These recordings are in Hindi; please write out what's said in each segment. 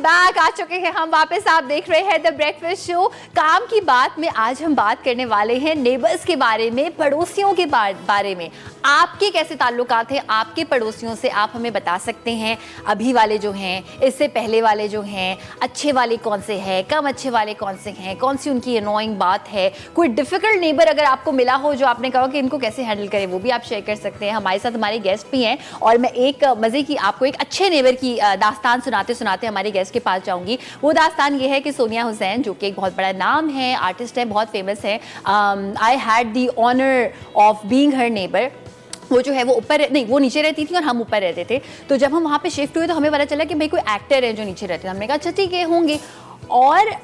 बैक। आ चुके हैं हम वापस। आप देख रहे हैं द ब्रेकफास्ट शो। काम की बात में आज हम बात करने वाले हैं नेबर्स के बारे में, पड़ोसियों के बारे में। आपके कैसे ताल्लुकात हैं आपके पड़ोसियों से, आप हमें बता सकते हैं। अभी वाले जो हैं, इससे पहले वाले जो हैं, अच्छे वाले कौन से हैं, कम अच्छे वाले कौन से हैं, कौन सी उनकी अनोइंग बात है। कोई डिफिकल्ट नेबर अगर आपको मिला हो जो आपने कहा कि इनको कैसे हैंडल करें, वो भी आप शेयर कर सकते हैं। हमारे साथ हमारे गेस्ट भी हैं और मैं एक मज़े की आपको एक अच्छे नेबर की दास्तान सुनाते सुनाते हमारे गेस्ट के पास जाऊंगी। वो दास्तान ये है कि सोनिया हुसैन, जो कि एक बहुत बड़ा नाम है, आर्टिस्ट है, बहुत फेमस है। I had the honour of being her neighbour. वो जो है वो ऊपर नहीं, वो नीचे रहती थी और हम ऊपर रहते थे। तो जब हम वहाँ पे शिफ्ट हुए तो हमें पता चला कि भाई कोई एक्टर है जो नीचे रहते थे। हमने कहा अच्छा ठीक है, होंगे। और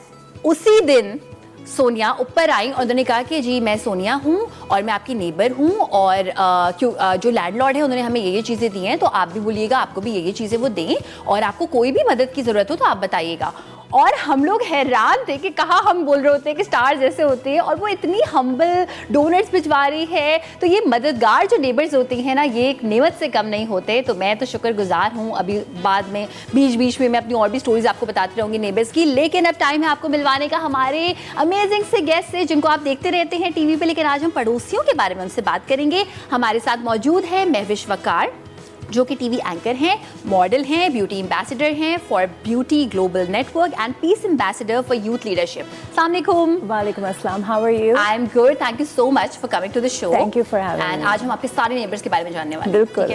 उसी दिन सोनिया ऊपर आई और उन्होंने कहा कि जी मैं सोनिया हूँ और मैं आपकी नेबर हूँ और जो लैंडलॉर्ड है उन्होंने हमें ये चीज़ें दी हैं, तो आप भी बोलिएगा आपको भी ये चीज़ें वो दें, और आपको कोई भी मदद की ज़रूरत हो तो आप बताइएगा। और हम लोग हैरान थे कि कहाँ हम बोल रहे होते हैं कि स्टार जैसे होते हैं और वो इतनी हम्बल डोनट्स भिजवा रही है। तो ये मददगार जो नेबर्स होती हैं ना, ये एक नेमत से कम नहीं होते। तो मैं तो शुक्रगुजार हूँ। अभी बाद में बीच बीच में मैं अपनी और भी स्टोरीज आपको बताती रहूँगी नेबर्स की, लेकिन अब टाइम है आपको मिलवाने का हमारे अमेजिंग से गेस्ट से जिनको आप देखते रहते हैं टीवी पे, लेकिन आज हम पड़ोसियों के बारे में उनसे बात करेंगे। हमारे साथ मौजूद है महविश वकार, जो कि टीवी एंकर हैं, मॉडल हैं, ब्यूटी एम्बेसडर हैं for beauty global network and peace ambassador for youth leadership. अस्सलाम वालेकुम। वालेकुम अस्सलाम, how are you? I am good, thank you so much for coming to the show. Thank you for having me. And आज हम आपके सारे नेबर्स के बारे में जानने वाले हैं। बिल्कुल।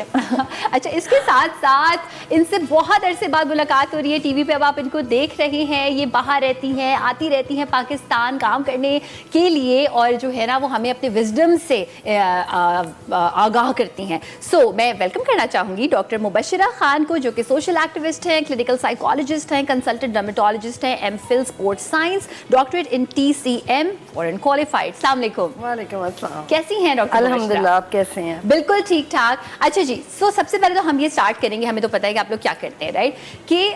अच्छा, इसके साथ साथ इनसे बहुत अरसे बाद मुलाकात हो रही है टीवी पे। अब आप इनको देख रहे हैं, ये बाहर रहती हैं, आती रहती हैं पाकिस्तान काम करने के लिए, और जो है ना वो हमें अपने विजडम से आगाह करती हैं। सो मैं वेलकम करना चाहूँगी डॉक्टर मुबशरा खान को, जो कि सोशल एक्टिविस्ट हैं, क्लिनिकल साइकोलॉजिस्ट हैं, कंसल्टेंट डर्मेटोलॉजिस्ट हैं, MPhil sports science, doctorate in TCM और क्वालिफाइड। अस्सलाम वालेकुम। वालेकुम अस्सलाम। कैसी हैं डॉक्टर? अल्हम्दुलिल्लाह, आप कैसे हैं? बिल्कुल ठीक ठाक। अच्छा जी, सो सबसे पहले तो हम ये स्टार्ट करेंगे, हमें तो पता है कि आप लोग क्या करते हैं, राइट? कि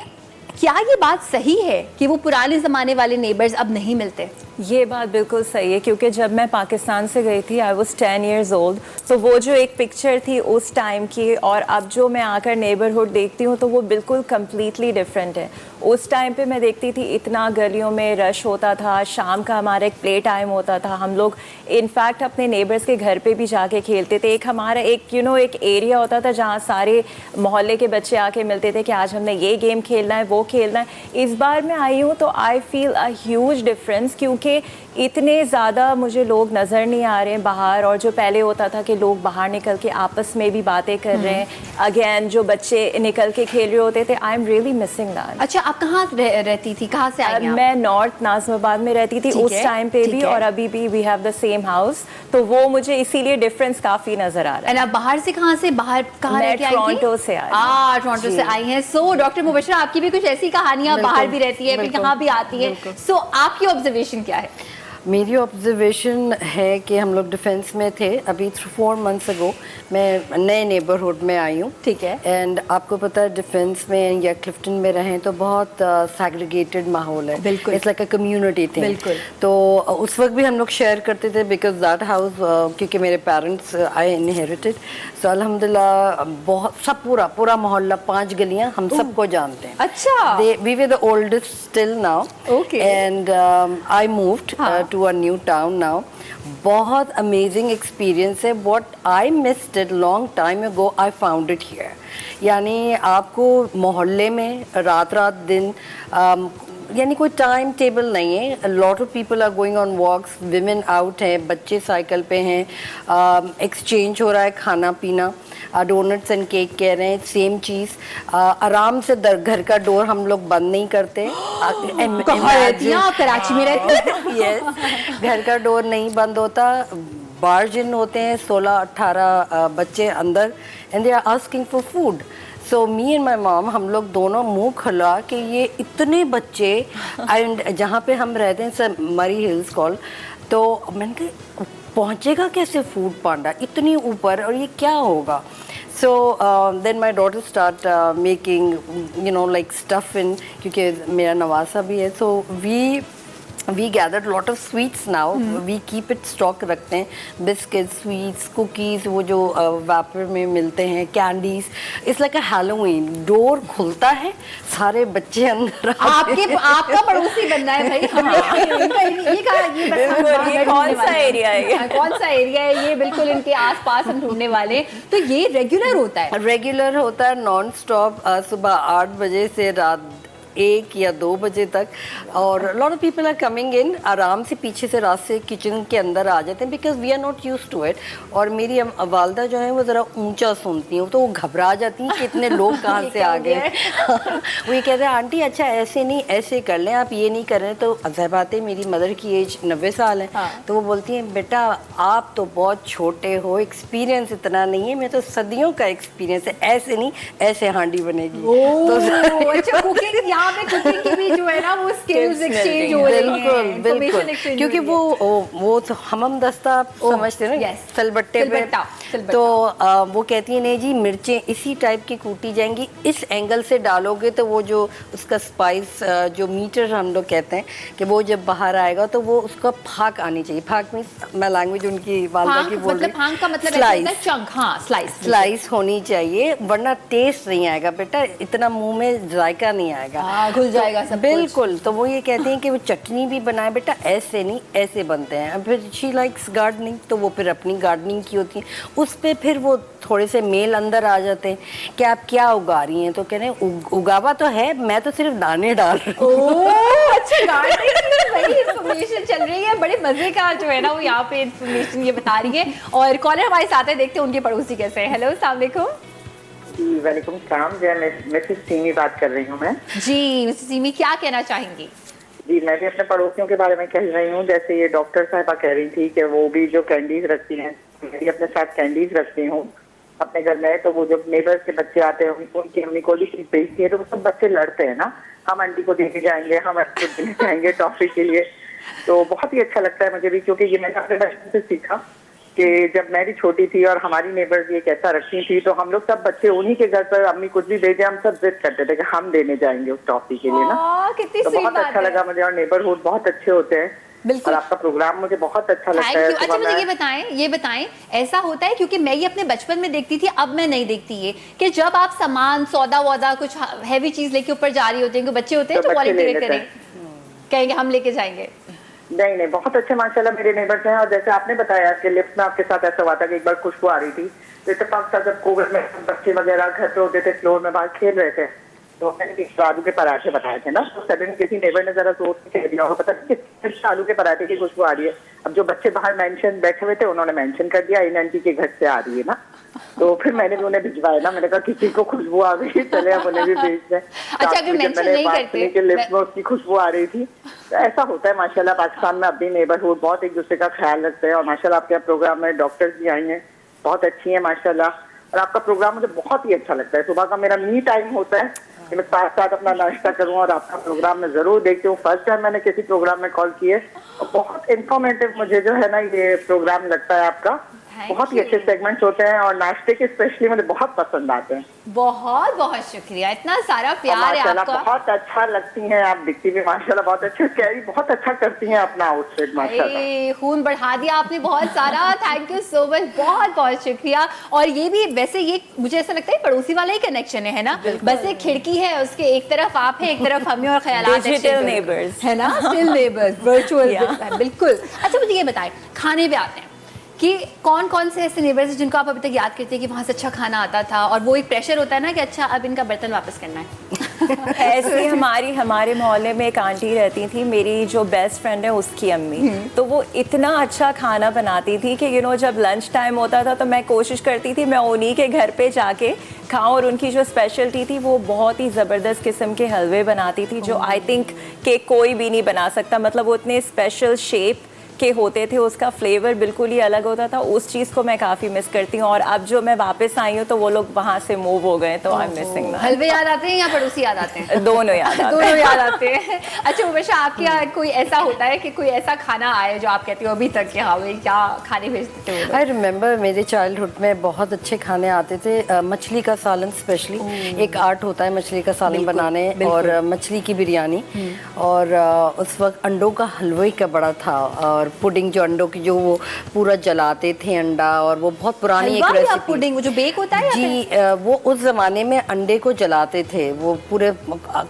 क्या ये बात सही है कि वो पुराने ज़माने वाले नेबर्स अब नहीं मिलते? ये बात बिल्कुल सही है, क्योंकि जब मैं पाकिस्तान से गई थी, आई वॉज 10 years old, तो वो जो एक पिक्चर थी उस टाइम की और अब जो मैं आकर नेबरहुड देखती हूँ तो वो बिल्कुल कम्प्लीटली डिफरेंट है। उस टाइम पे मैं देखती थी इतना गलियों में रश होता था, शाम का हमारा एक प्ले टाइम होता था, हम लोग इनफैक्ट अपने नेबर्स के घर पे भी जाके खेलते थे। एक हमारा एक एक एरिया होता था जहाँ सारे मोहल्ले के बच्चे आके मिलते थे कि आज हमने ये गेम खेलना है, वो खेलना है। इस बार मैं आई हूँ तो I feel a huge difference, क्योंकि इतने ज़्यादा मुझे लोग नज़र नहीं आ रहे हैं बाहर। और जो पहले होता था कि लोग बाहर निकल के आपस में भी बातें कर रहे हैं, अगेन जो बच्चे निकल के खेल रहे होते थे, I am really missing that. अच्छा, आप कहाँ रहती थी, कहाँ से आई हैं? मैं नॉर्थ नाज़िमाबाद में रहती थी उस टाइम पे भी, और अभी भी we have the same house, तो वो मुझे इसीलिए डिफरेंस काफ़ी नज़र आ रहा है। आप बाहर से कहाँ से, बाहर कहाँ रह के आई थी? टोरंटो से आई। टोरंटो से आई हैं। सो डॉक्टर मुबशरा, आपकी भी कुछ ऐसी कहानियाँ, बाहर भी रहती है फिर यहाँ भी आती है, सो आपकी ऑब्जर्वेशन क्या है? मेरी ऑब्जर्वेशन है कि हम लोग डिफेंस में थे अभी 4 months अगो, मैं नए नेबरहुड में आई हूँ। ठीक है। एंड आपको पता है डिफेंस में या क्लिफ्टन में रहें तो बहुत सैग्रीगेटेड माहौल है। बिल्कुल। It's like a community thing. बिल्कुल। तो उस वक्त भी हम लोग शेयर करते थे बिकॉज दैट हाउस, क्योंकि मेरे पेरेंट्स आई इनहेरिटेड, सो अल्हम्दुलिल्लाह बहुत सब पूरा मोहल्ला 5 गलियाँ हम सबको जानते हैं। अच्छा। We were the oldest still now. Okay. And I moved to a new town now. बहुत amazing experience है. What I missed it long time ago, I found it here. यानी आपको मोहल्ले में रात दिन यानी कोई टाइम टेबल नहीं है. Lot of people are going on walks, women out हैं, बच्चे साइकिल पे हैं, एक्सचेंज हो रहा है खाना पीना, डोनट्स एंड केक कह रहे हैं, सेम चीज़. आराम से घर का डोर हम लोग बंद नहीं करते. कराची में रहते? यस, घर का डोर नहीं बंद होता. बार्ज इन होते हैं 16-18 बच्चे अंदर, and they are asking for food. So me and my mom, हम लोग दोनों मुंह खुला कि ये इतने बच्चे. एंड जहाँ पे हम रहते हैं सर मरी हिल्स कॉल, तो मैंने कहा पहुँचेगा कैसे फूड पांडा इतनी ऊपर, और ये क्या होगा. So then my daughter start making like stuff in, क्योंकि मेरा नवासा भी है. So we we gather lot of sweets now, we keep it stock रखते हैं, बिस्किट, स्वीट्स, कुकीज़, वो जो वैपर में मिलते हैं, candies. It's like a Halloween, door खुलता है, सारे बच्चे अंदर आपका पड़ोसी बनना है भाई हमें। ये कौन सा एरिया है? कौन सा एरिया है ये? बिल्कुल इनके आसपास हम ढूंढने वाले हैं। तो ये रेगुलर होता है नॉन स्टॉप, सुबह 8 बजे से रात 1 या 2 बजे तक। और lot of people are coming in, आराम से पीछे से रात से किचन के अंदर आ जाते हैं, because we are not use to it. और मेरी वालदा जो है वो ज़रा ऊंचा सुनती हैं, तो वो घबरा जाती हैं कि इतने लोग कहाँ से आ गए। वो ये कहते हैं आंटी अच्छा ऐसे नहीं, ऐसे कर लें, आप ये नहीं कर रहे। तो अज़हर बात है, मेरी मदर की एज 90 साल है। तो वो बोलती हैं बेटा आप तो बहुत छोटे हो, एक्सपीरियंस इतना नहीं है, मैं तो सदियों का एक्सपीरियंस है, ऐसे नहीं ऐसे हांडी बनेगी। तो अच्छा, कुकिंग यहाँ पे कुकिंग की भी जो है ना वो स्किल्स एक्सचेंज हो रही हैं, बिल्कुल, क्योंकि वो तो हमम दस्ता आप समझते हैं ना, सिलबट्टे पे। तो वो कहती है नहीं जी मिर्चें इसी टाइप की कूटी जाएंगी, इस एंगल से डालोगे तो वो जो उसका स्पाइस जो मीटर हम लोग कहते हैं कि वो जब बाहर आएगा तो वो उसका फाक आनी चाहिए। फाक मीन्स मैं लैंग्वेज उनकी वालदा की बोल रही, फाक का मतलब स्लाइस, चंक, हाँ स्लाइस होनी चाहिए, वरना टेस्ट नहीं आएगा बेटा, इतना मुंह में जायका नहीं आएगा, घुल जाएगा सब। बिल्कुल। तो वो ये कहते हैं कि वो चटनी भी बनाए बेटा, ऐसे नहीं ऐसे बनते हैं। फिर शी लाइक्स गार्डनिंग, तो वो फिर अपनी गार्डनिंग की होती है, उस पे फिर वो थोड़े से मेल अंदर आ जाते हैं कि आप क्या उगा रही हैं। तो कह रहे हैं उगावा तो है, मैं तो सिर्फ दाने डाल रही हूँ। अच्छा, गार्डनिंग में वही इन्फॉर्मेशन चल रही है, बड़े मजे का जो है ना वो यहाँ पे इन्फॉर्मेशन ये बता रही है। और कॉलर हमारे साथ है, देखते हैं उनके पड़ोसी कैसे हैं। हेलो, अस्सलाम वालेकुम। वालेकुम सलाम जी, मिसेस सीमी बात कर रही हूँ मैं। जी मिसेस सीमी, क्या कहना चाहेंगी? जी मैं भी अपने पड़ोसियों के बारे में कह रही हूँ, जैसे ये डॉक्टर साहिबा कह रही थी कि वो भी जो कैंडीज रखती हैं, मैं भी अपने साथ कैंडीज रखती हूँ अपने घर में। तो वो जब नेबर्स के बच्चे आते हैं उनकी अम्मी कोई भी चीज बेचती है तो वो सब बच्चे लड़ते हैं ना, हम आंटी को देके जाएंगे, हम आंटी को देने जाएंगे टॉफी के लिए। तो बहुत ही अच्छा लगता है मुझे भी, क्योंकि ये मैंने अपने बचपन से सीखा कि जब मैं भी छोटी थी और हमारी नेबर्स ये कैसा रखती थी, तो हम लोग सब बच्चे उन्हीं के घर पर अम्मी कुछ भी भेजे हम सब जिद करते थे कि हम देने जाएंगे उस टॉफी के लिए ना। तो बहुत अच्छा लगा मुझे, और नेबरहुड बहुत अच्छे होते हैं। और आपका प्रोग्राम मुझे बहुत अच्छा लगता है। अच्छा मुझे ये बताएं ऐसा होता है, क्योंकि मैं ये अपने बचपन में देखती थी, अब मैं नहीं देखती ये, कि जब आप सामान सौदा वौदा कुछ हैवी चीज लेके ऊपर जा रही होते हैं, बच्चे होते हैं तो वॉलंटियर करें, कहेंगे हम लेके जाएंगे। नहीं बहुत अच्छे माशाल्लाह मेरे नेबर्स हैं। और जैसे आपने बताया कि लिफ्ट में आपके साथ ऐसा हुआ था कि एक बार खुशबू आ रही थी, तो इत्तेफाक था जब कोविड में बच्चे वगैरह घर पे होते थे, फ्लोर में बाहर खेल रहे थे, तो मैंने आलू के पराठे बनाए थे ना, तो सडन किसी नेबर ने जरा जोर से कह दिया होगा, पता नहीं किस आलू के पराठे की खुशबू आ रही है। अब जो बच्चे बाहर मेंशन बैठे हुए थे उन्होंने मेंशन कर दिया इन आंटी के घर से आ रही है ना, तो फिर मैंने भी उन्हें भिजवाया ना, मैंने कहा किसी को खुशबू आ गई, चले अब उन्हें भी भेज दें। अच्छा, अगर मेंशन नहीं करते लिफ्ट में उसकी खुशबू आ रही थी, तो ऐसा होता है माशाल्लाह। पाकिस्तान में अभी नेबरहुड बहुत एक दूसरे का ख्याल रखते हैं, और माशाल्लाह आपके प्रोग्राम में डॉक्टर्स भी आई हैं, बहुत अच्छी है माशाल्लाह। और आपका प्रोग्राम मुझे बहुत ही अच्छा लगता है। सुबह का मेरा मी टाइम होता है कि मैं साथ साथ अपना नाश्ता करूँ और आपका प्रोग्राम मैं जरूर देखती हूँ। फर्स्ट टाइम मैंने किसी प्रोग्राम में कॉल किए, और बहुत इंफॉर्मेटिव मुझे जो है ना ये प्रोग्राम लगता है आपका। बहुत ही अच्छे सेगमेंट्स होते हैं, और नाश्ते के स्पेशली मुझे बहुत पसंद आते हैं। बहुत बहुत शुक्रिया, इतना सारा प्यार है आपका। बहुत अच्छा लगती हैं आप, दिखती भी माशाल्लाह बहुत अच्छे, कैरी बहुत अच्छा करती हैं अपना आउटफिट माशाल्लाह। खून बढ़ा दिया आपने बहुत सारा, थैंक यू सो मच, बहुत बहुत शुक्रिया। और ये भी वैसे ये मुझे ऐसा लगता है पड़ोसी वाला ही कनेक्शन है ना, बस एक खिड़की है, उसके एक तरफ आप है, एक तरफ हम और ख्यालात डिजिटल नेबर्स है ना, स्टिल नेबर्स, वर्चुअल बिल्कुल। अच्छा मुझे ये बताएं, खाने पे आते हैं कि कौन कौन से ऐसे नेबर्स हैं जिनको आप अभी तक याद करते हैं कि वहाँ से अच्छा खाना आता था, और वो एक प्रेशर होता है ना कि अच्छा अब इनका बर्तन वापस करना है। ऐसे हमारे मोहल्ले में एक आंटी रहती थी, मेरी जो बेस्ट फ्रेंड है उसकी अम्मी, तो वो इतना अच्छा खाना बनाती थी कि जब लंच टाइम होता था तो मैं कोशिश करती थी मैं उन्हीं के घर पे जाके खाऊं। और उनकी जो स्पेशलिटी थी वो बहुत ही ज़बरदस्त किस्म के हलवे बनाती थी, जो आई थिंक कि कोई भी नहीं बना सकता। मतलब वो इतने स्पेशल शेप के होते थे उसका फ्लेवर बिल्कुल ही अलग होता था, उस चीज़ को मैं काफ़ी मिस करती हूँ। और अब जो मैं वापस आई हूँ तो वो लोग वहाँ से मूव हो गए, तो आई एम मिसिंग दैट। हलवे याद आते हैं या पड़ोसी याद आते हैं? दोनों याद आते दोनों याद आते हैं। अच्छा उमेशा, आपके यहाँ कोई ऐसा होता है कि कोई ऐसा खाना आए जो आप कहती हो अभी तक कि हाँ भाई क्या खाने भेजते थे वो लोग? आई रिमेम्बर मेरे चाइल्डहुड में बहुत अच्छे खाने आते थे। मछली का सालन स्पेशली, एक आर्ट होता है मछली का सालन बनाने, और मछली की बिरयानी, और उस वक्त अंडों का हलवा का बड़ा था, और पुडिंग जो अंडों की जो वो पूरा जलाते थे अंडा, और वो बहुत पुरानी एक हलवा या रेसिपी। पुडिंग वो जो बेक होता है या जी वो उस ज़माने में अंडे को जलाते थे, वो पूरे,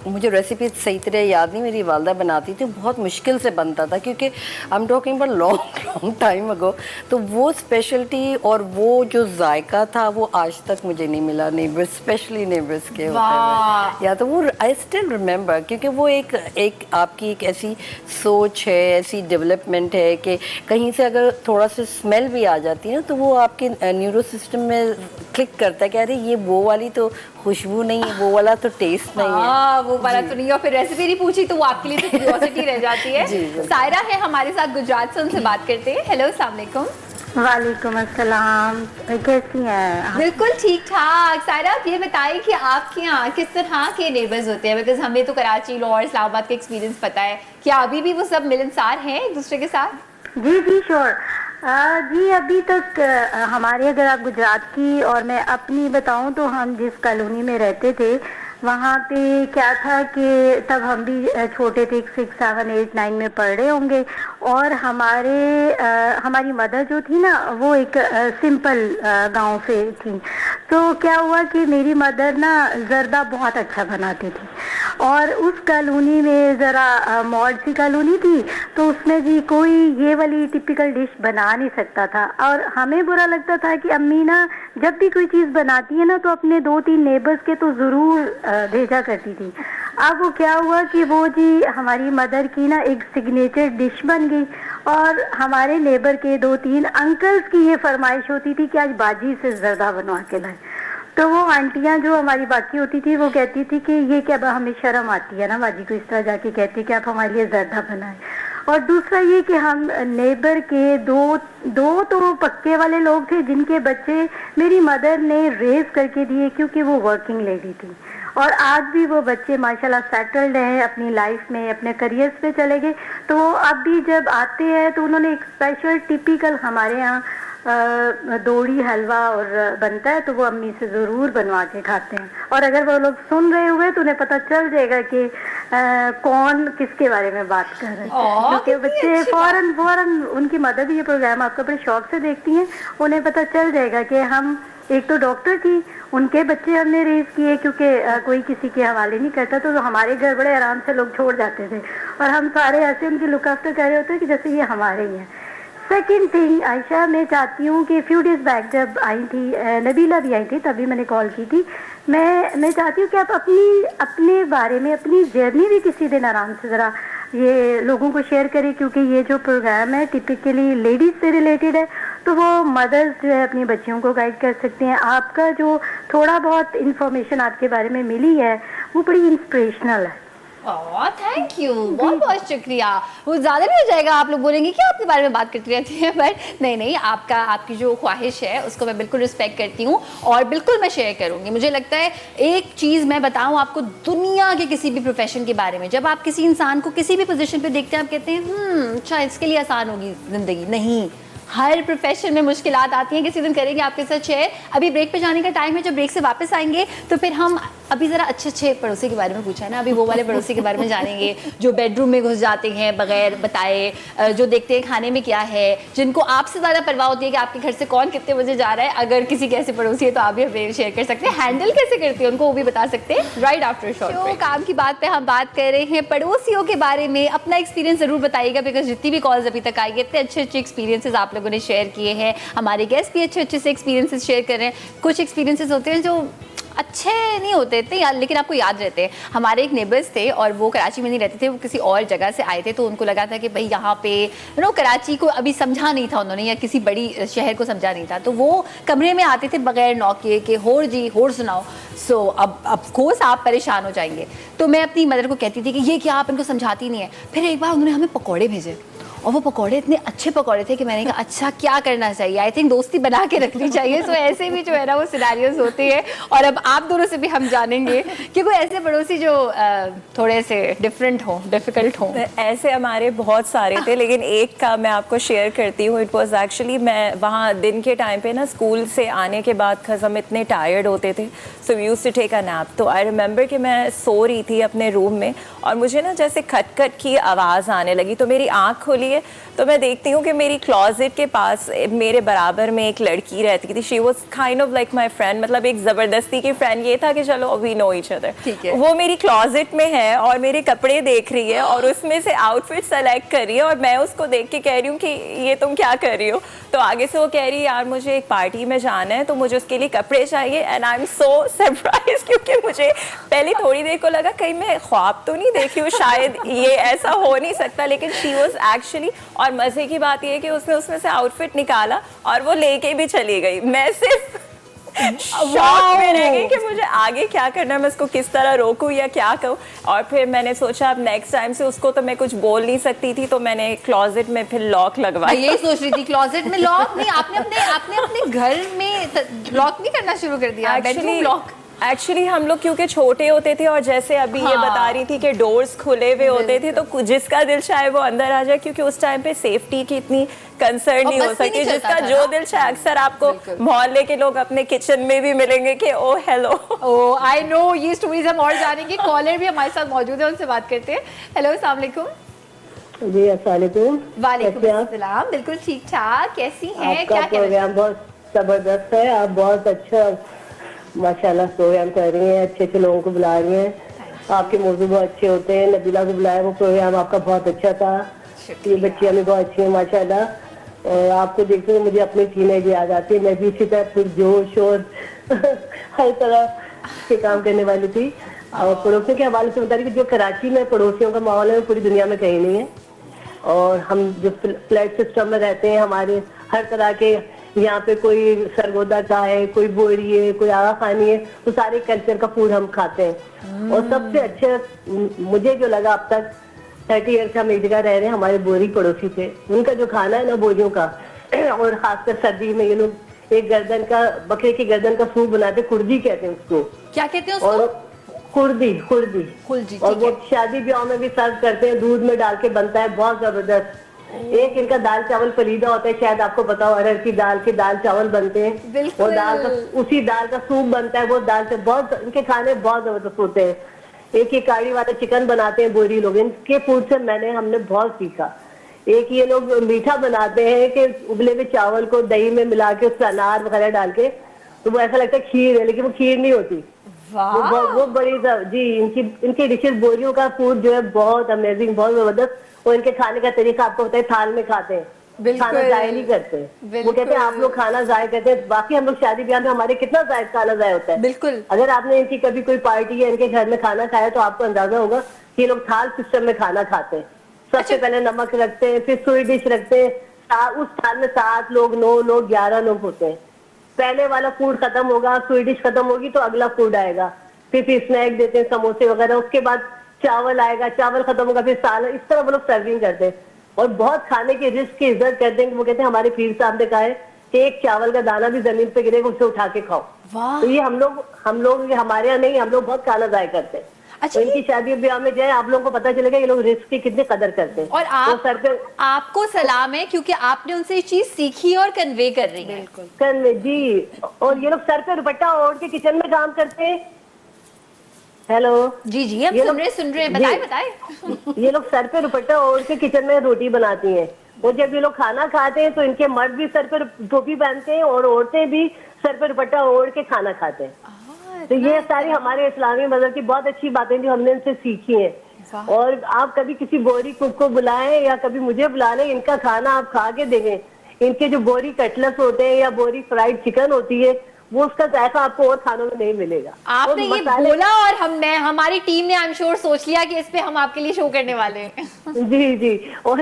मुझे रेसिपी सही तरह याद नहीं, मेरी वालदा बनाती थी, बहुत मुश्किल से बनता था क्योंकि I am talking about long time ago. तो वो स्पेशलिटी और वो जो जायका था वो आज तक मुझे नहीं मिला नेबर्स, स्पेशली नेबर्स के होते हुए। या तो वो आई स्टिल रिमेंबर, क्योंकि वो एक आपकी एक ऐसी सोच है, ऐसी डेवलपमेंट है कि कहीं से अगर थोड़ा सा स्मेल भी आ जाती है ना तो वो आपके न्यूरो सिस्टम में क्लिक करता है कि अरे ये वो वाली तो खुशबू नहीं है, वो वाला तो टेस्ट नहीं है। हाँ वो वाला तो नहीं, और फिर रेसिपी नहीं पूछी तो वो आपके लिए तो क्यूरियोसिटी रह जाती है। सायरा है हमारे साथ गुजरात से, उनसे बात करते हैं। हेलो, अस्सलाम वालेकुम। वालेकुम अस्सलाम, कैसी हैं? बिल्कुल ठीक ठाक। सायरा आप ये बताइए कि आपके यहाँ किस तरह के नेबर्स होते हैं? बिकॉज हमें तो कराची, लाहौर, इस्लामाबाद का एक्सपीरियंस पता है, क्या अभी भी वो सब मिलनसार हैं एक दूसरे के साथ? जी जी श्योर। जी अभी तक हमारे, अगर आप गुजरात की और मैं अपनी बताऊं तो हम जिस कॉलोनी में रहते थे वहाँ पे क्या था कि तब हम भी छोटे थे, 6, 7, 8, 9 में पढ़ रहे होंगे, और हमारी मदर जो थी ना वो एक सिंपल गांव से थी। तो क्या हुआ कि मेरी मदर ना जर्दा बहुत अच्छा बनाती थी, और उस कॉलोनी में ज़रा मॉड सी कॉलोनी थी, तो उसमें जी कोई ये वाली टिपिकल डिश बना नहीं सकता था, और हमें बुरा लगता था कि अम्मी ना जब भी कोई चीज़ बनाती है ना तो अपने 2-3 नेबर्स के तो ज़रूर भेजा करती थी। अब वो क्या हुआ कि वो जी हमारी मदर की ना एक सिग्नेचर डिश बन गई, और हमारे नेबर के 2-3 अंकल्स की ये फरमाइश होती थी कि आज बाजी से जर्दा बनवा के लाए। तो वो आंटियां जो हमारी बाकी होती थी वो कहती थी कि ये क्या, हमें शर्म आती है ना बाजी को इस तरह जाके कहती कि आप हमारे लिए जर्दा बनाए। और दूसरा ये कि हम नेबर के दो तो पक्के वाले लोग थे जिनके बच्चे मेरी मदर ने रेज करके दिए क्योंकि वो वर्किंग लेडी थी, और आज भी वो बच्चे माशाल्लाह सेटल्ड हैं अपनी लाइफ में, अपने करियर्स पे चले गए। तो वो अब भी जब आते हैं तो उन्होंने एक स्पेशल टिपिकल हमारे यहाँ दोड़ी हलवा और बनता है तो वो अम्मी से ज़रूर बनवा के खाते हैं, और अगर वो लोग सुन रहे हुए तो उन्हें पता चल जाएगा कि कौन किसके बारे में बात कर रहे हैं, क्योंकि बच्चे फौरन उनकी मदर भी ये प्रोग्राम आपका बड़े शौक से देखती हैं, उन्हें पता चल जाएगा कि हम, एक तो डॉक्टर थी, उनके बच्चे हमने रेज किए क्योंकि कोई किसी के हवाले नहीं करता, तो हमारे घर बड़े आराम से लोग छोड़ जाते थे, और हम सारे ऐसे उनकी लुक आफ्टर कर रहे होते हैं कि जैसे ये हमारे ही हैं। सेकेंड थिंग आयशा, मैं चाहती हूँ कि फ्यू डेज बैक जब आई थी नबीला भी आई थी, तभी मैंने कॉल की थी, मैं चाहती हूँ कि आप अपने बारे में अपनी जर्नी भी किसी दिन आराम से ज़रा ये लोगों को शेयर करें, क्योंकि ये जो प्रोग्राम है टिपिकली लेडीज़ से रिलेटेड है, तो वो मदर्स जो है अपनी बच्चियों को गाइड कर सकते हैं। आपका जो थोड़ा बहुत इंफॉर्मेशन आपके बारे में मिली है वो बड़ी इंस्पिरेशनल है। थैंक यू, बहुत बहुत शुक्रिया। वो ज़्यादा नहीं हो जाएगा, आप लोग बोलेंगे कि आपके बारे में बात करती रहती है, बट नहीं, आपकी जो ख्वाहिश है उसको मैं बिल्कुल रिस्पेक्ट करती हूँ और बिल्कुल मैं शेयर करूँगी। मुझे लगता है एक चीज़ मैं बताऊँ आपको, दुनिया के किसी भी प्रोफेशन के बारे में, जब आप किसी इंसान को किसी भी पोजीशन पे देखते हैं आप कहते हैं अच्छा इसके लिए आसान होगी ज़िंदगी, नहीं, हर प्रोफेशन में मुश्किलात आती हैं। किसी दिन करेंगे आपके साथ शेयर। अभी ब्रेक पे जाने का टाइम है, जब ब्रेक से वापस आएंगे तो फिर हम अभी ज़रा अच्छे पड़ोसी के बारे में पूछा है ना, अभी वो वाले पड़ोसी के बारे में जानेंगे जो बेडरूम में घुस जाते हैं बगैर बताए, जो देखते हैं खाने में क्या है, जिनको आपसे ज़्यादा परवाह होती है कि आपके घर से कौन कितने बजे जा रहा है। अगर किसी के ऐसे पड़ोसी है तो आप भी हमें शेयर कर सकते हैं, हैंडल कैसे करते हैं उनको वो भी बता सकते हैं राइट आफ्टर शॉर्ट ब्रेक। काम की बात पे हम बात कर रहे हैं पड़ोसियों के बारे में। अपना एक्सपीरियंस ज़रूर बताइएगा, बिकॉज जितनी भी कॉल्स अभी तक आई है इतने अच्छे एक्सपीरियंसेस आप लोगों ने शेयर किए हैं। हमारे गेस्ट भी अच्छे से एक्सपीरियंसेस शेयर कर रहे हैं। कुछ एक्सपीरियंसेस होते हैं जो अच्छे नहीं होते इतने याद, लेकिन आपको याद रहते हैं। हमारे एक नेबर्स थे और वो कराची में नहीं रहते थे, वो किसी और जगह से आए थे, तो उनको लगा था कि भाई यहाँ पे कराची को अभी समझा नहीं था उन्होंने, या किसी बड़ी शहर को समझा नहीं था, तो वो कमरे में आते थे बगैर नौके के, होड़ जी होड़ सुनाओ। सो अब कोर्स आप परेशान हो जाएंगे। तो मैं अपनी मदर को कहती थी कि ये क्या आप इनको समझाती नहीं है। फिर एक बार उन्होंने हमें पकौड़े भेजे और वो पकौड़े इतने अच्छे पकौड़े थे कि मैंने कहा अच्छा क्या करना चाहिए, आई थिंक दोस्ती बना के रखनी चाहिए। सो ऐसे भी जो है ना वो सिनेरियोज होते हैं। और अब आप दोनों से भी हम जानेंगे कि कोई ऐसे पड़ोसी जो थोड़े से डिफरेंट हो, डिफिकल्ट हो। ऐसे हमारे बहुत सारे थे, लेकिन एक का मैं आपको शेयर करती हूँ। इट वॉज एक्चुअली, मैं वहाँ दिन के टाइम पे ना स्कूल से आने के बाद खस हम इतने टायर्ड होते थे, so we used to take a nap. तो आई रिमेंबर कि मैं सो रही थी अपने रूम में और मुझे ना जैसे खटखट की आवाज़ आने लगी, तो मेरी आँख खुली है तो मैं देखती हूँ कि मेरी क्लॉजेट के पास मेरे बराबर में एक लड़की रहती थी। She was kind of like my friend, मतलब एक ज़बरदस्ती की फ्रेंड ये था कि चलो वी नो ईच अदर। ठीक है। वो मेरी क्लॉजेट में है और मेरे कपड़े देख रही है और उसमें से आउटफिट सेलेक्ट कर रही है और मैं उसको देख के कह रही हूँ कि ये तुम क्या कर रही हो। तो आगे से वो कह रही है यार मुझे एक पार्टी में जाना है तो मुझे उसके लिए कपड़े चाहिए। And I am so surprise, क्योंकि मुझे पहले थोड़ी देर को लगा कहीं मैं ख्वाब तो नहीं देख रही हूँ, शायद ये ऐसा हो नहीं सकता। लेकिन शी वॉज एक्चुअली, और मजे की बात ये है कि उसने उसमें से आउटफिट निकाला और वो लेके भी चली गई। मैं सिर्फ शॉक में रह गई कि मुझे आगे क्या करना है, मैं उसको किस तरह रोकूं या क्या कहूं। और फिर मैंने सोचा अब नेक्स्ट टाइम से उसको तो मैं कुछ बोल नहीं सकती थी, तो मैंने क्लोजेट में फिर लॉक लगवाया। मैं यही सोच रही थी, क्लोजेट में लॉक नहीं, आपने अपने घर में लॉक नहीं करना शुरू कर दिया, बेडरूम लॉक। एक्चुअली हम लोग क्योंकि छोटे होते थे और जैसे अभी ये बता रही थी कि डोर्स खुले हुए होते थे, तो जिसका दिल चाहे वो अंदर आ जाए, क्योंकि उस टाइम पे सेफ्टी की इतनी कंसर्न नहीं हो सकती। जिसका जो दिल चाहे, अक्सर आपको मोहल्ले के लोग अपने किचन में भी मिलेंगे कि ओ हेलो। ओ आई नो, ये स्टोरीज हम और जानेंगे। कॉलर भी हमारे साथ मौजूद है, उनसे बात करते हैं। हेलो, अस्सलाम वालेकुम। जी अस्सलाम वालेकुम। वालेकुम अस्सलाम। बिल्कुल ठीक ठाक, कैसी हैं? आपका प्रोग्राम बहुत जबरदस्त है, आप बहुत अच्छा माशाल्लाह प्रोग्राम कर रही हैं, अच्छे अच्छे लोगों को बुला रही हैं, आपके मौजूद बहुत अच्छे होते हैं। नबीला को बुलाया, वो प्रोग्राम आपका बहुत अच्छा था। ये बच्चियां भी बहुत अच्छी हैं माशाल्लाह। और आपको देखते हुए मुझे अपनी टीनेज याद आती है, मैं भी इसी तरह पुरजोश और हर तरह के काम करने वाली थी। और पड़ोसियों के हवाले से बता रही कि जो कराची में पड़ोसियों का माहौल है वो पूरी दुनिया में कहीं नहीं है। और हम जो फ्लैट सिस्टम में रहते हैं, हमारे हर तरह के यहाँ पे कोई सरगोदा का है, कोई बोरी है, कोई आगा खानी है, तो सारे कल्चर का फूड हम खाते हैं। और सबसे अच्छे मुझे जो लगा, अब तक 30 ईयर से हम एक जगह रह रहे हैं, हमारे बोरी पड़ोसी थे, उनका जो खाना है ना बोरियों का, और खासकर सर्दी में ये लोग एक गर्दन का, बकरे की गर्दन का सूप बनाते, कुर्दी कहते हैं उसको। क्या कहते हैं उसको? और कुर्दी कुर्दी, और वो शादी ब्याह में भी सर्व करते हैं, दूध में डाल के बनता है, बहुत जबरदस्त। एक इनका दाल चावल फरीदा होता है, शायद आपको पता हो, अरहर की दाल के दाल चावल बनते हैं, और दाल का उसी दाल का सूप बनता है, वो दाल से बहुत, इनके खाने बहुत जबरदस्त होते हैं। एक ये काड़ी वाले चिकन बनाते हैं बोरी लोग, इनके फूड से हमने बहुत सीखा। एक ये लोग मीठा बनाते हैं कि उबले हुए चावल को दही में मिला के उसमें अनार वगैरह डाल के, तो वो ऐसा लगता है खीर है, लेकिन वो खीर नहीं होती। वो बड़ी जी, इनकी डिशेज, बोरियों का फूड जो है बहुत अमेजिंग, बहुत जबरदस्त। और इनके खाने का तरीका आपको पता है, थाल में खाते हैं, खाना जाया नहीं करते। वो कहते हैं आप लोग खाना जाया करते हैं, बाकी हम लोग शादी ब्याह में हमारे कितना खाना जाया होता है। बिल्कुल। अगर आपने इनकी कभी कोई पार्टी या इनके घर में खाना खाया तो आपको अंदाजा होगा कि ये लोग थाल सिस्टम में खाना खाते हैं। सबसे पहले नमक रखते हैं, फिर स्वीट डिश रखते हैं, उस थाल में 7 लोग, 9 लोग, 11 लोग होते हैं। पहले वाला फूड खत्म होगा, स्वीट डिश खत्म होगी तो अगला फूड आएगा, फिर स्नैक देते हैं, समोसे वगैरह, उसके बाद चावल आएगा, चावल खत्म होगा, फिर सालन, इस तरह वो लोग सर्विंग करते हैं। और बहुत खाने की रिस्क की इज्जत करते हैं। वो कहते हैं हमारे पीर साहब ने कहा है कि एक चावल का दाना भी जमीन पे गिरेगा उसे उठा के खाओ। तो ये हम लोग हमारे यहाँ नहीं, हम लोग बहुत खाना जाया करते हैं। अच्छा, तो इनकी शादी ब्याह में जाए, आप लोगों को पता चलेगा ये लोग रिस्क की कितनी कदर करते हैं। और आपको सलाम है, क्योंकि आपने उनसे ये चीज सीखी और कन्वे कर रही है। बिल्कुल जी। और ये लोग सर पे दुपट्टा ओढ़ के किचन में काम करते हैं। हेलो जी, हम सुन रहे हैं, बताएं। ये लोग सर पे दुपट्टा ओढ़ के किचन में रोटी बनाती हैं। और जब ये लोग खाना खाते हैं तो इनके मर्द भी सर पर टोपी पहनते हैं और औरतें भी सर पे दुपट्टा ओढ़ के खाना खाते हैं। तो ये सारी हमारे इस्लामी मजहब की बहुत अच्छी बातें जो हमने इनसे सीखी हैं। और आप कभी किसी बोरी कुक को बुलाएं या कभी मुझे बुला लें, इनका खाना आप खा के देखें। इनके जो बोरी कटलेट्स होते हैं या बोरी फ्राइड चिकन होती है, वो उसका जायका आपको और खानों में नहीं मिलेगा। आपने ये बोला और हमारी टीम ने आई एम श्योर सोच लिया कि इस पे हम आपके लिए शो करने वाले हैं। जी। और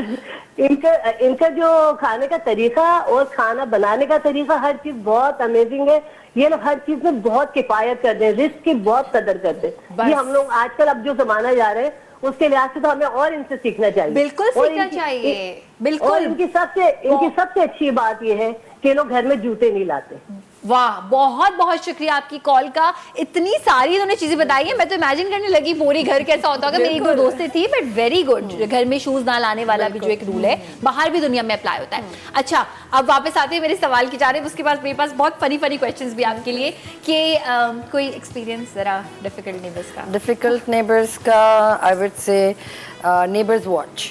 इनका जो खाने का तरीका और खाना बनाने का तरीका, हर चीज बहुत अमेजिंग है। ये लोग हर चीज में बहुत किफायत करते हैं, रिस्क की बहुत कदर करते हैं। ये हम लोग आजकल अब जो जमाना जा रहे हैं उसके लिहाज से तो हमें और इनसे सीखना चाहिए। बिल्कुल और सीखना इनकी- चाहिए, बिल्कुल। और इनकी सबसे अच्छी बात यह है कि लोग घर में जूते नहीं लाते। वाह, बहुत बहुत शुक्रिया आपकी कॉल का। इतनी सारी इन्होंने चीजें बताई हैं, मैं तो इमेजिन करने लगी पूरी घर कैसा होता होगा। मेरी एक दो दोस्तें थी, बट वेरी गुड। घर में शूज ना लाने वाला भी जो एक रूल है बाहर भी दुनिया में अप्लाई होता है। अच्छा, अब वापस आते हैं मेरे सवाल की जा उसके बाद मेरे पास बहुत फनी क्वेश्चंस भी आपके लिए कि कोई एक्सपीरियंस जरा डिफिकल्ट नेबर्स का। डिफिकल्ट नेबर्स का I would say neighbours watch,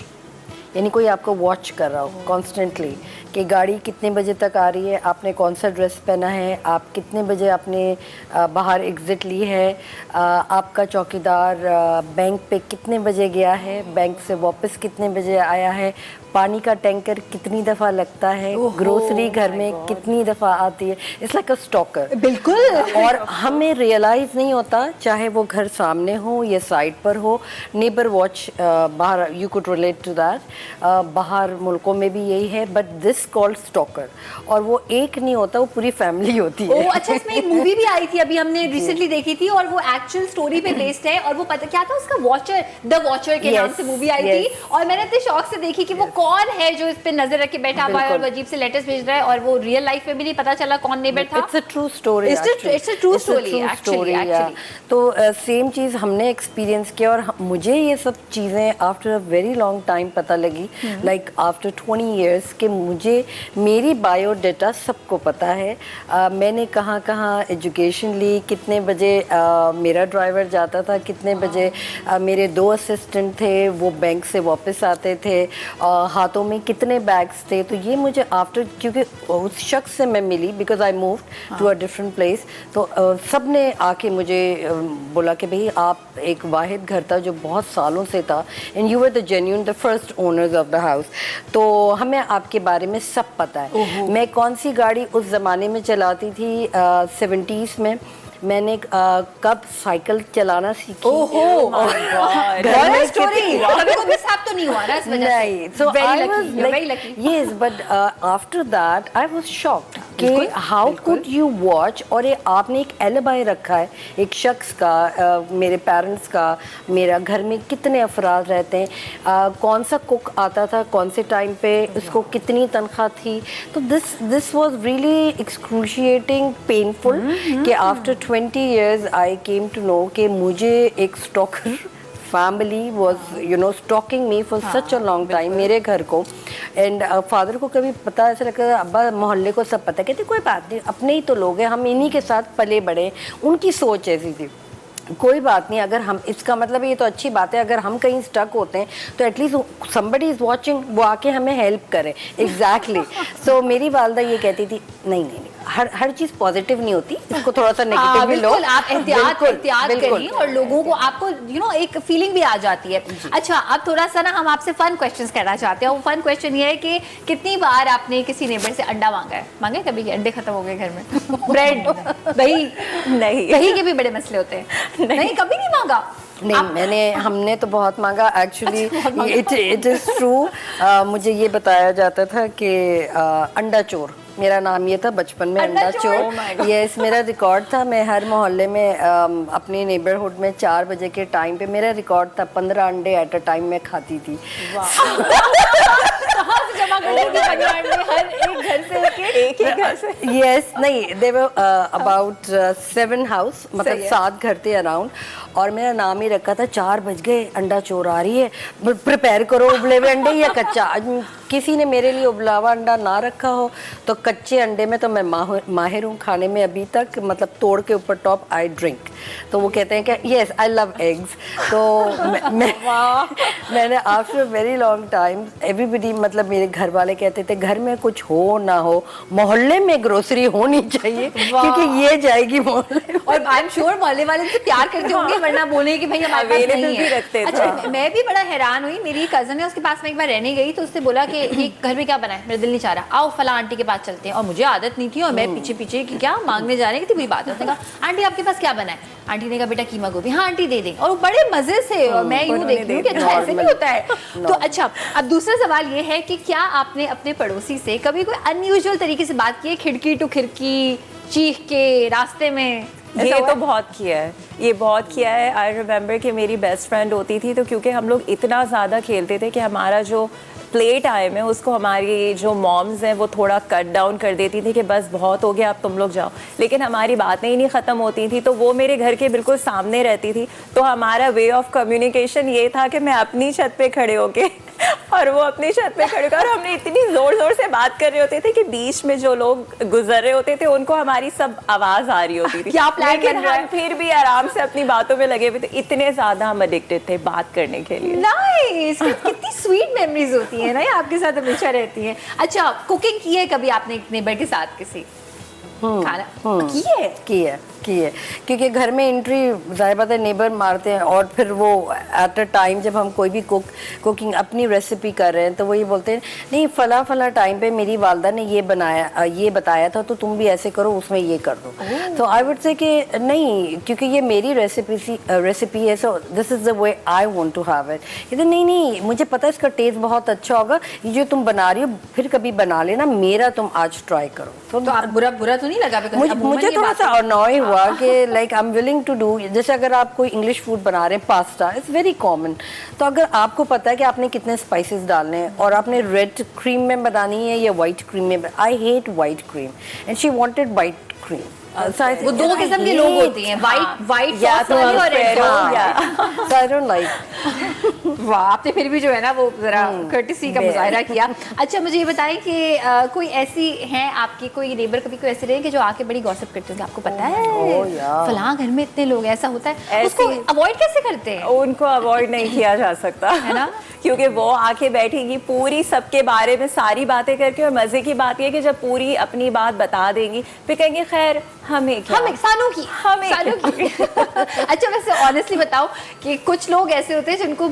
यानी कोई आपको वॉच कर रहा हो कॉन्स्टेंटली कि गाड़ी कितने बजे तक आ रही है, आपने कौन सा ड्रेस पहना है, आप कितने बजे आपने बाहर एग्ज़िट ली है, आपका चौकीदार बैंक पे कितने बजे गया है, बैंक से वापस कितने बजे आया है, पानी का टैंकर कितनी दफ़ा लगता है, ग्रोसरी घर में कितनी दफ़ा आती है। It's like a stalker. बिल्कुल। और हमें रियलाइज़ नहीं होता, चाहे वो घर सामने हो या साइड पर हो, नेबर वॉच बाहर, you could relate to that. बाहर मुल्कों में भी यही है, बट दिस कॉल्ड स्टॉकर। और वो एक नहीं होता, वो पूरी फैमिली होती है। ओह अच्छा, इसमें एक मूवी भी आई थी अभी हमने रिसेंटली देखी थी, और वो एक्चुअल स्टोरी पे बेस्ड है। और वो पता क्या था उसका, वॉचर, द वॉचर के नाम से मूवी आई थी। और मैंने इतने शौक से देखी कि वो कौन है जो इस पे नजर रख के बैठा हुआ है और अजीब से लेटर्स भेज रहा है, और वो रियल लाइफ में भी नहीं पता चला कौन नेबर था। It's a true story. It's a true story actually. तो सेम चीज़ हमने एक्सपीरियंस किया, और मुझे ये सब चीज़ें after a very long time पता लगी, लाइक आफ्टर 20 years, कि मुझे मेरी बायोडाटा सबको पता है। मैंने कहाँ कहाँ एजुकेशन ली, कितने बजे मेरा ड्राइवर जाता था, कितने बजे मेरे 2 असिस्टेंट थे वो बैंक से वापस आते थे, हाथों में कितने बैग्स थे। तो ये मुझे आफ्टर, क्योंकि उस शख्स से मैं मिली because I moved to a different place, तो सब ने आके मुझे बोला कि भाई आप एक वाहिद घर था जो बहुत सालों से था, and you were the genuine the first owners of the house. तो हमें आपके बारे में सब पता है। मैं कौन सी गाड़ी उस ज़माने में चलाती थी 70s में, मैंने कब साइकिल चलाना सीखी। कभी कोई मिसहैप तो नहीं हुआ ना इस वजह से? नहीं, so I was like, yes, but after that I was shocked कि how could you watch, और ये आपने एक एलिबाई रखा है एक शख्स का, मेरे पेरेंट्स का, मेरा घर में कितने अफराद रहते हैं, कौन सा कुक आता था कौन से टाइम पे, उसको कितनी तनख्वाह थी। तो this was really excruciating painful कि after 20 years I came to know कि मुझे एक stalker family was stalking me for such a long time, मेरे घर को। एंड फादर को कभी पता ऐसा लगता है, अब्बा मोहल्ले को सब पता, कहते कोई बात नहीं, अपने ही तो लोग हैं, हम इन्हीं के साथ पले बड़े। उनकी सोच ऐसी थी, कोई बात नहीं, अगर हम, इसका मतलब ये तो अच्छी बात है, अगर हम कहीं स्टक होते हैं तो एटलीस्ट समबडी इज़ वॉचिंग, वो आके हमें हेल्प करे। एग्जैक्टली। सो मेरी वालदा ये कहती थी नहीं नहीं, हर चीज़ पॉजिटिव नहीं होती, इसको थोड़ा सा नेगेटिव भी लो। आप एहतियात करिए और लोगों को, आपको एक फीलिंग भी आ जाती है। अच्छा, अब थोड़ा सा ना हम आपसे फन क्वेश्चंस करना चाहते हैं। वो फन क्वेश्चन ये है कि कितनी बार आपने किसी नेबर से अंडा मांगे कभी? अंडे खत्म हो गए घर में, ब्रेड, दही? नहीं, दही के भी बड़े मसले होते हैं। नहीं, कभी नहीं मांगा? नहीं, हमने तो बहुत मांगा एक्चुअली। It is true. मुझे ये बताया जाता था कि अंडा चोर, मेरा नाम ये था बचपन में, अंडा चोर। यस, मेरा रिकॉर्ड था। मैं हर मोहल्ले में अपने नेबरहुड में 4 बजे के टाइम पे मेरा रिकॉर्ड था 15 अंडे एट अ टाइम मैं खाती थी। हर एक घर से एक ही घर से? यस, नहीं, दे वर अबाउट 7 हाउस, मतलब 7 घर थे अराउंड, और मेरा नाम ही रखा था 4 बज गए, अंडा चोर आ रही है, प्रिपेयर करो उबले हुए अंडे या कच्चा। किसी ने मेरे लिए उबला हुआ अंडा ना रखा हो तो कच्चे अंडे में तो मैं माहिर हूँ खाने में अभी तक, मतलब तोड़ के ऊपर टॉप आई ड्रिंक। तो वो कहते हैं कि यस आई लव एग्स। तो मैंने after very long time, everybody, मतलब मेरे घर वाले कहते थे घर में कुछ हो ना हो, मोहल्ले में ग्रोसरी होनी चाहिए क्योंकि ये जाएगी मोहल्ले। और आई एम श्योर मोहल्ले वाले से प्यार करते होंगे, वरना बोले कि भाई हमारे पास नहीं है। अच्छा, मैं भी बड़ा हैरान हुई, मेरी कजन है, उसके पास मैं एक बार रहने गई तो उससे बोला कि ये घर में क्या बना है, मेरा दिल नहीं चाह रहा, आओ फला आंटी के पास चलते हैं। और मुझे आदत नहीं थी, और मैं पीछे पीछे कि क्या मांगने जा रहे हैं, कितनी बुरी बात है। उसने कहा आंटी आपके पास क्या बना है? आंटी ने कहा बेटा कीमा गोभी। हाँ आंटी दे दें। और वो बड़े मजे से, और मैं यूँ देखती हूँ कि अच्छा ऐसे भी होता है। तो अच्छा, अब दूसरा सवाल ये है कि क्या आपने अपने पड़ोसी से कभी कोई अनयूजुअल तरीके से बात की है, खिड़की टू खिड़की, चीख के, रास्ते में? ये हुआ तो है? बहुत किया है, ये बहुत किया है। आई रिमेंबर कि मेरी बेस्ट फ्रेंड होती थी, तो क्योंकि हम लोग इतना ज़्यादा खेलते थे कि हमारा जो प्ले टाइम है उसको हमारी जो मॉम्स हैं वो थोड़ा कट डाउन कर देती थी कि बस बहुत हो गया, अब तुम लोग जाओ। लेकिन हमारी बातें ही नहीं ख़त्म होती थी, तो वो मेरे घर के बिल्कुल सामने रहती थी, तो हमारा वे ऑफ कम्युनिकेशन ये था कि मैं अपनी छत पे खड़े होके और वो अपनी छत पे खड़े होकर, और हमने इतनी ज़ोर ज़ोर से बात कर रहे होते थे कि बीच में जो लोग गुजर रहे होते थे उनको हमारी सब आवाज़ आ रही होती थी। क्या प्लान लेकिन बन रहा है? हम फिर भी आराम से अपनी बातों में लगे हुए थे, इतने ज़्यादा हम एडिक्टेड थे बात करने के लिए। नाइस, कितनी स्वीट मेमोरीज होती है ना, ये आपके साथ हमेशा रहती हैं। अच्छा, कुकिंग की है कभी आपने नेबर के साथ किसी खाना की है? की है क्योंकि घर में एंट्री ज़ाहिर बात है नेबर मारते हैं, और फिर वो एट अ टाइम जब हम कोई भी कुकिंग अपनी रेसिपी कर रहे हैं तो वो ये बोलते हैं नहीं फला फला टाइम पे मेरी वालदा ने ये बनाया ये बताया था, तो तुम भी ऐसे करो, उसमें ये कर दो। तो आई वुड से कि नहीं, क्योंकि ये मेरी रेसिपी है, so this is the way I want to have it. ये नहीं नहीं मुझे पता है इसका टेस्ट बहुत अच्छा होगा, ये जो तुम बना रही हो फिर कभी बना लेना, मेरा तुम आज ट्राई करो। तो आप बुरा तो नहीं लगा? मुझे थोड़ा सा अनॉय हुआ कि like I am willing to do, जैसे अगर आप कोई इंग्लिश फूड बना रहे हैं, पास्ता इट्स वेरी कॉमन, तो अगर आपको पता है कि आपने कितने स्पाइसेस डालने हैं और आपने रेड क्रीम में बनानी है या वाइट क्रीम में, I hate white cream and she wanted white cream. वो दो किस्म के लोग होते हैं, वाइट या सॉस तो वाले और रेड हाँ, सो आई डोंट लाइक। वाह, आपने फिर भी जो है ना वो जरा कर्टेसी का मुजाहरा किया। अच्छा, मुझे ये बताएं कि कोई ऐसी हैं आपकी, कोई नेबर कभी कोई ऐसे रहे कि जो आके बड़ी गॉसिप करते होंगे, आपको पता है फलां घर में इतने लोग, ऐसा होता है, उसको अवॉइड कैसे करते हैं? उनको अवॉइड नहीं किया जा सकता है ना, क्योंकि वो आके बैठेगी पूरी सबके बारे में सारी बातें करके, और मजे की बात ये कि जब पूरी अपनी बात बता देंगी फिर कहेंगे खैर हमें सानू की। अच्छा, वैसे ऑनेस्टली बताओ कि कुछ लोग ऐसे होते हैं जिनको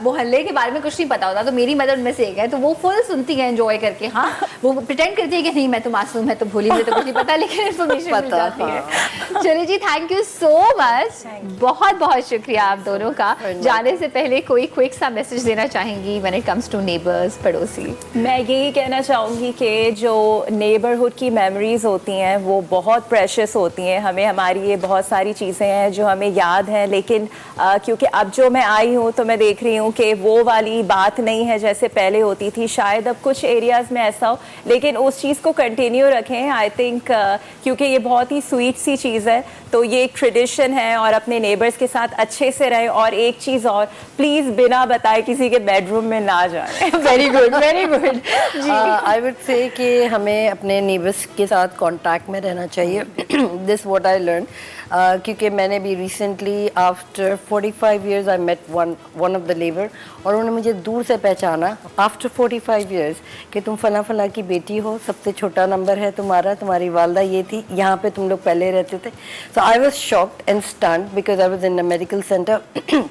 मोहल्ले के बारे में कुछ नहीं पता होता, तो मेरी मदर उनमें से एक है, तो वो फुल सुनती है एंजॉय करके। हाँ, वो प्रिटेंड करती है कि नहीं मैं तो मासूम है, तो भूली, मुझे तो कुछ नहीं पता, लेकिन इन्फॉर्मेशन मिल जाती है। चलिए जी, थैंक यू सो मच, बहुत बहुत शुक्रिया आप दोनों का। जाने से पहले कोई क्विक सा मैसेज देना चाहेंगी when it comes to neighbours, पड़ोसी? मैं यही कहना चाहूँगी कि जो नेबरहुड की मेमोरीज होती हैं वो बहुत प्रेशियस होती हैं। हमें हमारी ये बहुत सारी चीज़ें हैं जो हमें याद हैं, लेकिन क्योंकि अब जो मैं आई हूँ तो मैं देख रही हूँ कि वो वाली बात नहीं है जैसे पहले होती थी। शायद अब कुछ एरियाज़ में ऐसा हो, लेकिन उस चीज़ को कंटिन्यू रखें। आई थिंक क्योंकि ये बहुत ही स्वीट सी चीज़ है, तो ये एक ट्रेडिशन है, और अपने नेबर्स के साथ अच्छे से रहें। और एक चीज़ और, प्लीज़ बिना बताए किसी के बेडरूम में ना जाएं। Very good, very good. I would say कि हमें अपने नेबर्स के साथ कांटेक्ट में रहना चाहिए। दिस व्हाट आई लर्न, क्योंकि मैंने भी recently after 45 years I met one of the neighbour, और उन्होंने मुझे दूर से पहचाना आफ्टर 45 इयर्स कि तुम फला फला की बेटी हो, सबसे छोटा नंबर है तुम्हारा, तुम्हारी वालदा ये थी, यहाँ पे तुम लोग पहले रहते थे। So I was shocked and stunned because I was in a medical centre.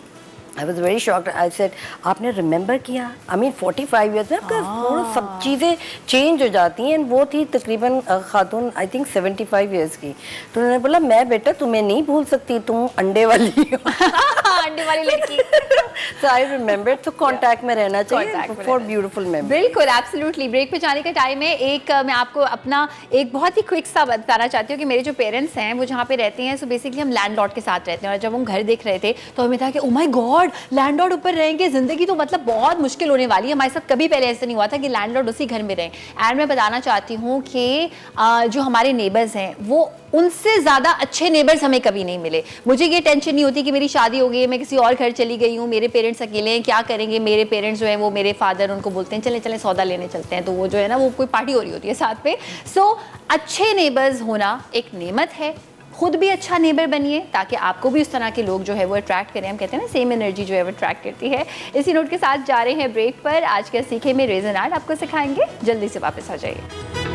I was very shocked. I said, आपने रिमेंबर किया? I mean 45 years में आपका थोड़ा सब चीज़ें चेंज हो जाती हैं। वो थी तकरीबन खातून आई थिंक 75 years की, तो उन्होंने बोला मैं बेटा तुम्हें नहीं भूल सकती, तुम अंडे वाली हो। अंडे वाली लड़की। So I remember, तो कांटेक्ट में रहना चाहिए फॉर ब्यूटीफुल मेमोरी। बिल्कुल, एब्सोल्युटली। ब्रेक पे जाने का टाइम है। एक मैं आपको अपना एक बहुत ही क्विक सा बताना चाहती हूँ कि मेरे जो पेरेंट्स हैं वो जहाँ पे रहते हैं, सो बेसिकली हम लैंडलॉर्ड के साथ रहते हैं, और जब हम घर देख रहे थे तो हमें था कि ओ माय गॉड, लैंडलॉर्ड ऊपर रहेंगे, जिंदगी तो मतलब बहुत मुश्किल होने वाली है। हमारे साथ कभी पहले ऐसा नहीं हुआ था कि लैंडलॉर्ड उसी घर में रहें। एंड मैं बताना चाहती हूँ कि जो हमारे नेबर्स हैं वो उनसे ज़्यादा अच्छे नेबर्स हमें कभी नहीं मिले। मुझे ये टेंशन नहीं होती कि मेरी शादी हो गई है, मैं किसी और घर चली गई हूँ, मेरे पेरेंट्स अकेले हैं, क्या करेंगे। मेरे पेरेंट्स जो हैं वो, मेरे फादर उनको बोलते हैं चलें चलें सौदा लेने चलते हैं, तो वो जो है ना वो कोई पार्टी हो रही होती है साथ पे। सो अच्छे नेबर्स होना एक नेमत है। खुद भी अच्छा नेबर बनिए ताकि आपको भी उस तरह के लोग जो है वो अट्रैक्ट करें। हम कहते हैं ना सेम एनर्जी जो है वो अट्रैक्ट करती है। इसी नोट के साथ जा रहे हैं ब्रेक पर। आज के सीखे में रेजन आर्ट आपको सिखाएंगे, जल्दी से वापस आ जाइए।